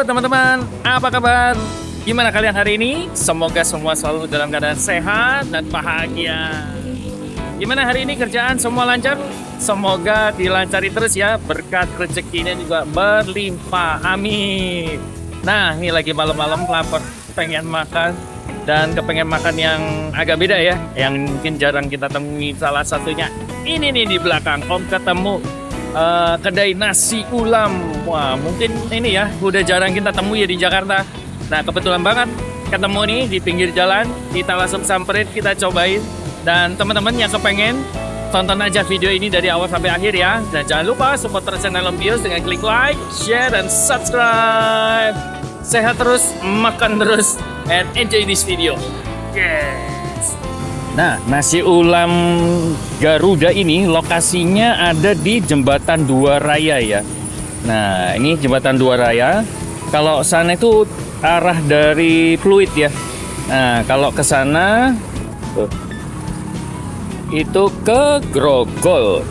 teman-teman, apa kabar? Gimana kalian hari ini? Semoga semua selalu dalam keadaan sehat dan bahagia. Gimana hari ini kerjaan semua lancar? Semoga dilancari terus ya, berkat rezekinya juga berlimpah, amin. Nah, ini lagi malam-malam lapar, pengen makan. Dan kepengen makan yang agak beda ya, yang mungkin jarang kita temui. Salah satunya ini nih di belakang, Om ketemu kedai nasi ulam. Wah, mungkin ini ya udah jarang kita temui ya di Jakarta. Nah, kebetulan banget ketemu nih di pinggir jalan. Kita langsung samperin, kita cobain. Dan teman-teman yang kepengen, tonton aja video ini dari awal sampai akhir ya. Dan jangan lupa support terus channel Lempius dengan klik like, share, dan subscribe. Sehat terus, makan terus, and enjoy this video. Yes. Nah, nasi ulam Garuda ini lokasinya ada di Jembatan Dua Raya ya. Nah, ini Jembatan Dua Raya. Kalau sana itu arah dari Pluit ya. Nah, kalau ke sana itu ke Grogol.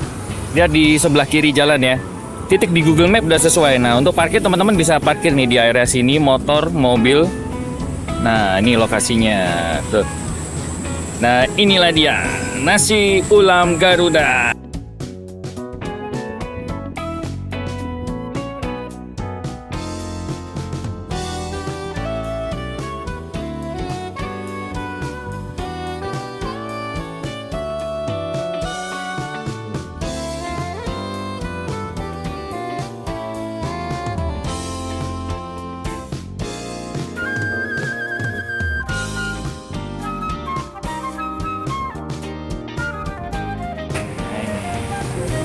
Dia di sebelah kiri jalan ya. Titik di Google Map udah sesuai. Nah, untuk parkir teman-teman bisa parkir nih di area sini, motor, mobil. Nah, ini lokasinya. Tuh. Nah, inilah dia, nasi ulam Garuda.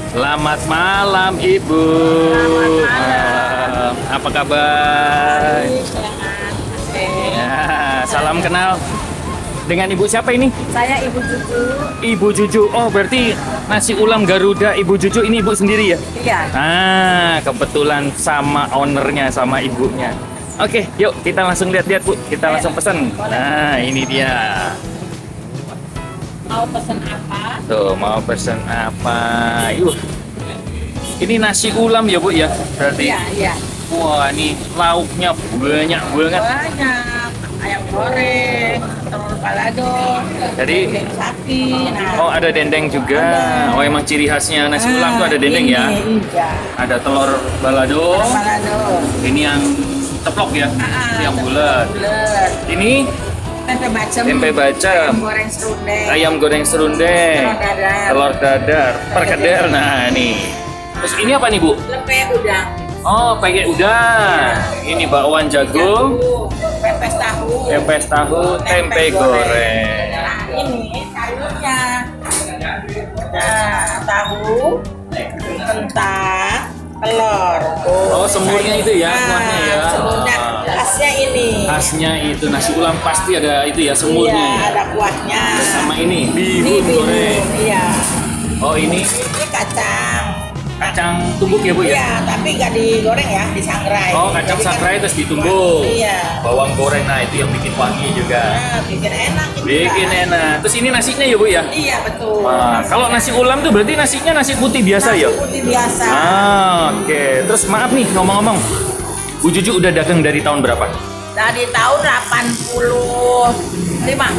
Selamat malam Ibu. Selamat malam. Apa kabar? Ya, salam kenal. Dengan Ibu siapa ini? Saya Ibu Juju. Ibu Juju. Oh, berarti nasi ulam Garuda Ibu Juju ini Ibu sendiri ya? Iya. Ah, kebetulan sama ownernya, sama ibunya. Oke, yuk kita langsung lihat-lihat Bu. Kita langsung pesan. Nah, ini dia. Mau pesan apa? Tuh, mau pesen apa? Yuk. Ini nasi ulam ya Bu ya? Berarti. Iya, iya. Wah, ini lauknya banyak banget. Banyak. Ayam goreng, telur balado, Jadi, dendeng sapi. Nah, oh ada dendeng juga. Oh, emang ciri khasnya nasi ulam tuh ada dendeng ini, ya? Iya. Ada telur balado. Telur balado. Ini yang ceplok ya? Ini yang bulat. Bulat. Ini Tempe bacem. tempe bacem. Ayam goreng serundeng. Ayam goreng serundeng. Telur dadar. Telur dadar. Perkedel. Nah, nih. Terus ini apa nih Bu? Lempe udang. Oh, pakai udang. Ini bakwan jagung, Pepes tahu. pepes tahu, tempe goreng. Nah, ini sayurnya. Nah, tahu, kentang, telur. Oh, semurnya itu ya, kuahnya ya. Semurnya khasnya ini. Khasnya itu nasi ulam pasti ada itu ya, semurnya. Iya, ada kuahnya. Sama ini, Ini bihun goreng. Iya. Oh, ini Ini kacang. kacang tumbuk ya Bu ya? Iya, tapi nggak digoreng ya, disangrai. Oh, kacang Jadi kan- sangrai terus ditumbuk. Iya. Bawang goreng, nah itu yang bikin wangi juga. Nah, bikin enak. Ini, Bikin Kak. enak. Terus ini nasinya ya Bu ya? Iya, betul. Nah, kalau nasi ulam tuh berarti nasinya nasi putih biasa ya? Nasi putih biasa. Oke. Terus maaf nih ngomong-ngomong, Bu Juju udah dagang dari tahun berapa? Dari tahun 85.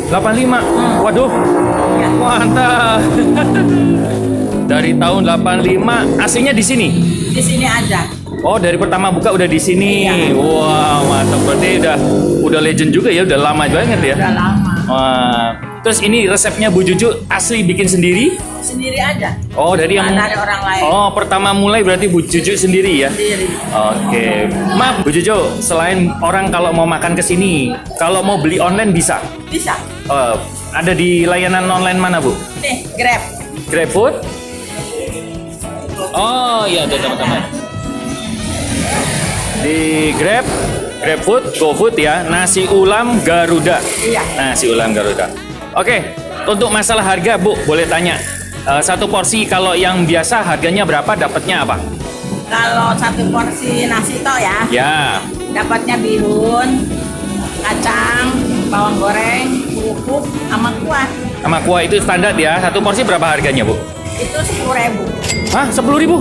85. Waduh, Ya. mantap. Dari tahun 85, aslinya di sini. Di sini aja. Oh, dari pertama buka udah di sini. Iya. Wah, mantap. Berarti udah legend juga ya, udah lama banget ya. Udah lama. Wah. Terus ini resepnya Bu Juju asli bikin sendiri? Sendiri aja. Oh, dari yang Nggak ada orang lain. Oh, pertama mulai berarti Bu Juju sendiri ya? Sendiri. Oke. Maaf Bu Juju, selain orang kalau mau makan ke sini, kalau mau beli online bisa? Bisa. Ada di layanan online mana, Bu? Nih, Grab. GrabFood? Oh, iya ada teman-teman. Di GrabFood, GoFood ya, nasi ulam Garuda. Iya. Nasi ulam Garuda. Oke, untuk masalah harga, Bu, boleh tanya. Satu porsi kalau yang biasa harganya berapa, dapatnya apa? Kalau satu porsi nasi to ya, Ya, dapatnya bihun, kacang, bawang goreng, kerupuk, sama kuah. sama kuah itu standar ya. Satu porsi berapa harganya, Bu? Itu 10.000. Hah, 10.000?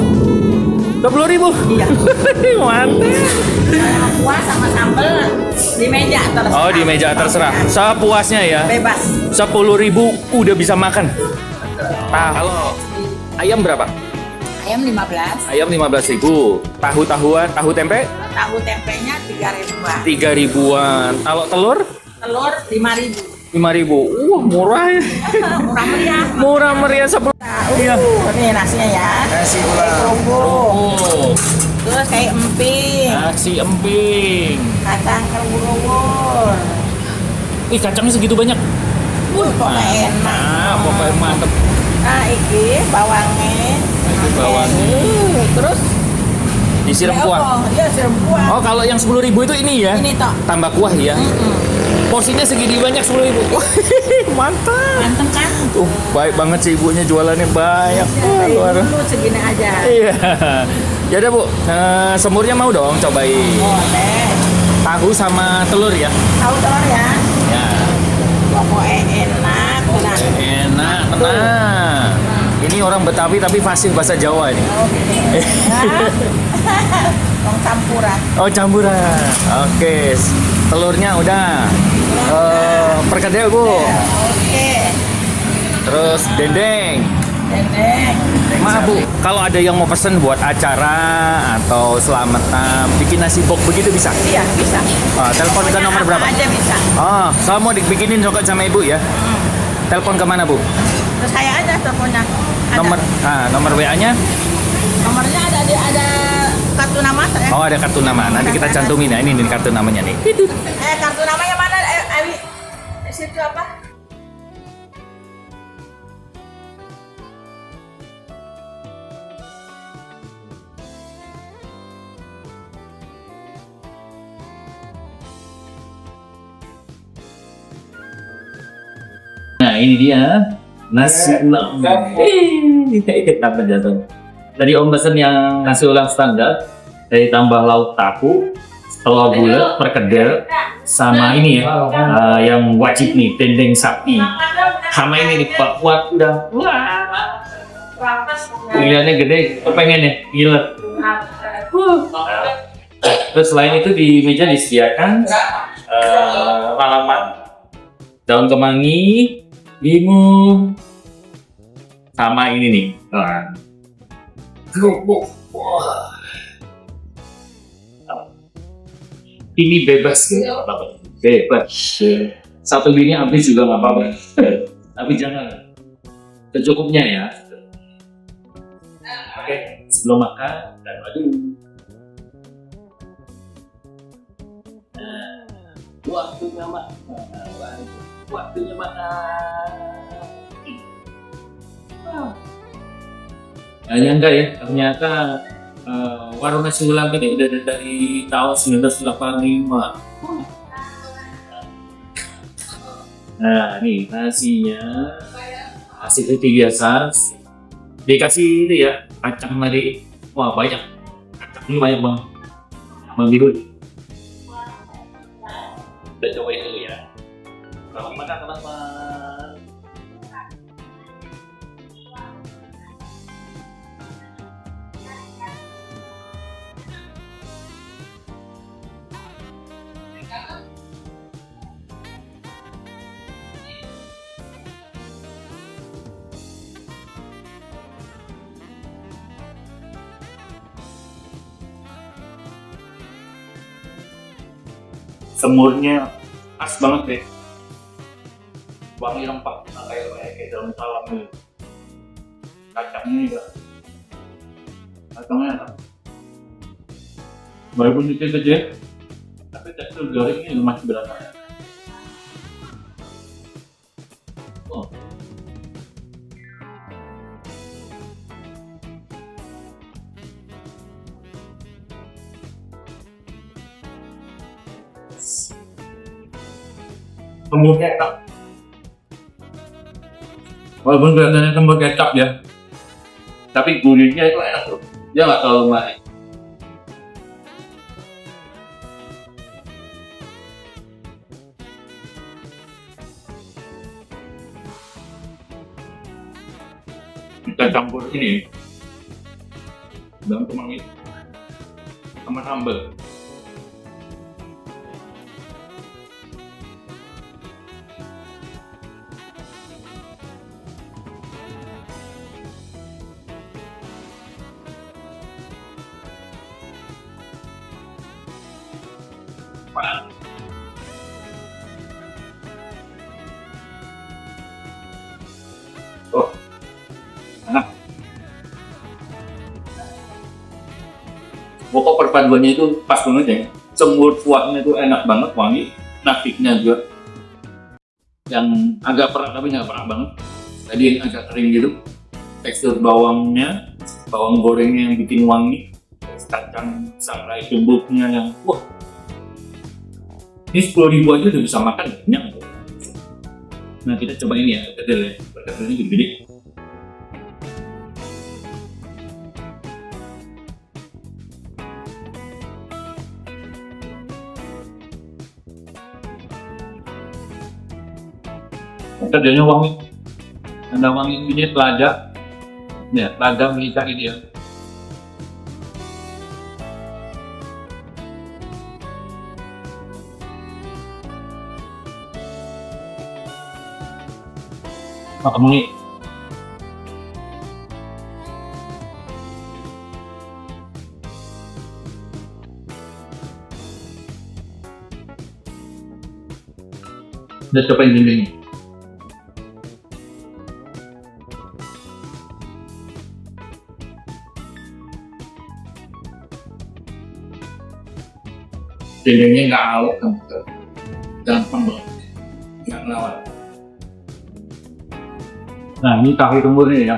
20.000? Iya. Mantap. kuah sama sambal di meja terserah. Oh, di meja terserah. Sepuasnya ya. Bebas. 10.000 udah bisa makan. Nah, kalau ayam berapa? Ayam 15. Ayam 15.000. Tahu-tahuan, tahu tempe Tahu tempenya 3.000-an. 3.000-an. Kalau telur Telur 5.000. 5.000. Murah ya. Murah meriah. Murah meriah 10. Iya. Ini nasinya ya. Nasi Kayak kerupuk. Oh, Terus kayak emping. nasi emping. Kacang kerubur. Ih, kacangnya segitu banyak. Pokoknya enak. Nah, pokoknya mantep. Nah, iki bawangnya. Ini bawangnya. Terus Disiram kuah. Iya, siram kuah. Oh, kalau yang 10.000 itu ini ya? Ini toh. Tambah kuah ya? Porsinya segini banyak 10.000. Mantap. Manteng kan? Baik banget sih ibunya, jualannya banyak. Wah, luar. Dulu segini aja. Iya. Ya udah Bu, semurnya mau dong cobain. Boleh. Tahu sama telur ya? Tahu telur ya? Ya. Pokoknya enak. Enak, tenang. Ini orang Betawi tapi fasih bahasa Jawa ini. Oke. Tong campuran. Oh, campuran. Oke. Telurnya udah. Perkedel Bu. Oke. Terus dendeng. Dendeng. Maaf Bu, kalau ada yang mau pesen buat acara atau selamatan bikin nasi bok begitu bisa? Iya, bisa. Telepon ke nomor berapa? Apa aja bisa. Oh, saya mau dibikinin coklat sama Ibu ya. Telepon ke mana Bu? Terus saya aja teleponnya. Ada. Nomor WA-nya? Nomornya ada kartu nama saya. Oh, ada kartu nama. Nanti kita cantumin ya. Ini nih kartu namanya nih. Kartu namanya mana? Awi. Situ apa? Nah, ini dia nasi ulam. Kenapa jatuh? Tadi Om pesen yang nasi ulam standar, dari tambah lauk tahu, telur bulat, perkedel, sama ini ya, yang wajib nih, dendeng sapi. Sama ini nih, Pak Kuat udah. Wah, pilihannya gede, kepengen ya, gila. Terus selain itu di meja disediakan lalapan, daun kemangi, limu, sama ini nih, kerupuk. Wah. Ini bebas ya, bebas. Satu bini habis juga nggak apa-apa. Tapi jangan secukupnya ya. Oke, sebelum makan dan maju. Waktunya makan. Waktunya makan. Nah, nyangka ya, ternyata warung nasi ulam ini udah dari tahun 1985. Nah, nih nasinya nasi putih biasa, dikasih itu ya kacang mari. Wah, banyak, kacangnya banyak banget. Bang Bihun, kita cobain dulu ya. Selamat makan teman-teman. Semurnya pas banget deh, wangi rempah kayak daun salam nih. Kacangnya juga, kacangnya enak. Walaupun kecil-kecil, tapi tekstur gorengnya masih berasa. Oh. Semur kecap, walaupun kelihatannya semur kecap ya, tapi gurihnya itu enak tuh, dia nggak terlalu manis. Kita campur ini daun kemangi sama sambal. cepat. Oh, enak. Pokok perpaduannya itu pas banget ya. Semur kuahnya itu enak banget, wangi. Nasinya juga yang agak perak tapi nggak perak banget. Tadi yang agak kering gitu. Tekstur bawangnya, bawang gorengnya yang bikin wangi. Kacang sangrai tumbuknya yang wah. Ini 10.000 aja udah bisa makan, kenyang. Nah kita coba ini ya, kedel ya. Kedelnya gede-gede. Kedelnya wangi. Ada wangi ini lada. Ya, lada melicat ini ya. Makan wangi. Udah cobain ini. Dendengnya nggak alot, gampang banget, nggak ngelawan. Nah ini tahu tumburnya ya.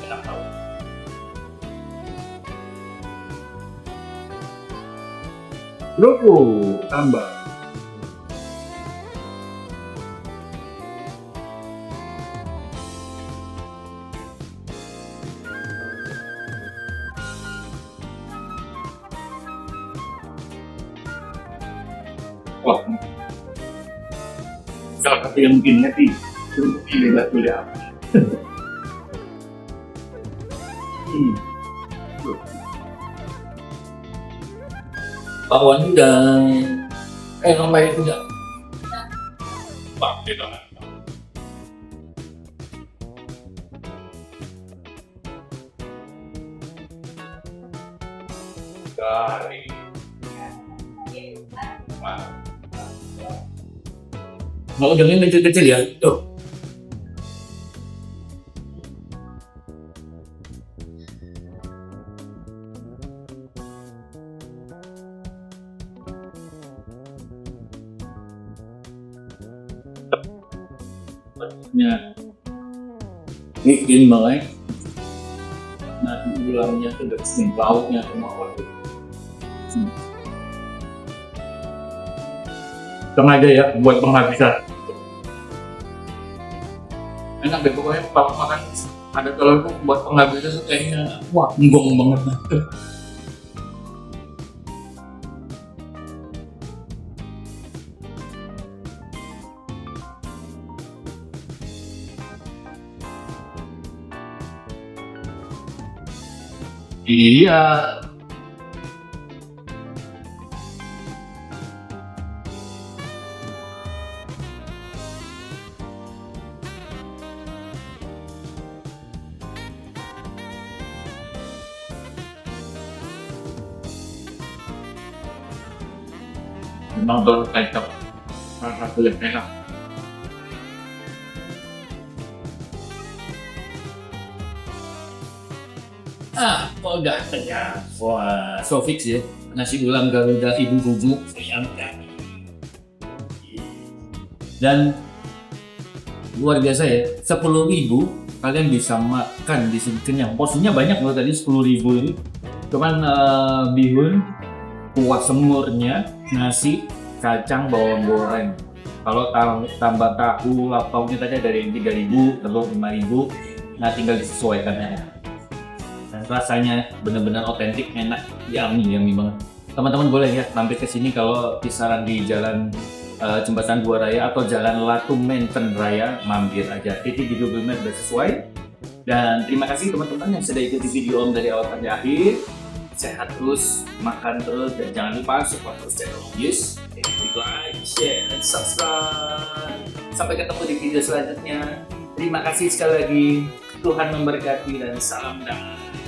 Enak tahu. Logo tambah. Wah, salah satu yang bikin happy itu bebas kuliah. Bawang udah, namanya udah. Wah, beda. Garing. Mau udangnya kecil-kecil ya, tuh. Ya, bikin banget. Nasi ulangnya tuh udah kesini, lauknya semua waktu. Sengaja ya buat penghabisan. Enak deh pokoknya kalau makan ada telur tuh buat penghabisan tuh kayaknya wah nggong banget. Iya. Memang telur kecap salah satu yang enak. Udah kenyang. Wah, so fix ya. Nasi ulam Garuda Ibu Bubu sayang. Dan luar biasa ya, 10.000 kalian bisa makan di sini kenyang. Porsinya banyak loh tadi 10.000 ini. Cuman bihun, kuah semurnya, nasi, kacang, bawang goreng. Kalau tambah tahu, lauknya tadi dari 3.000, telur 5.000. Nah tinggal disesuaikan ya. Dan rasanya benar-benar otentik, enak, yummy banget. Teman-teman boleh ya mampir ke sini kalau kisaran di jalan Jembatan Dua Raya atau Jalan Latu Menten Raya, mampir aja. Titik di Google Maps sudah sesuai. Dan terima kasih teman-teman yang sudah ikuti video Om dari awal sampai akhir. sehat terus, makan terus, dan jangan lupa support terus channel Yus. Like, share, dan subscribe. Sampai ketemu di video selanjutnya. Terima kasih sekali lagi. Tuhan memberkati dan salam damai.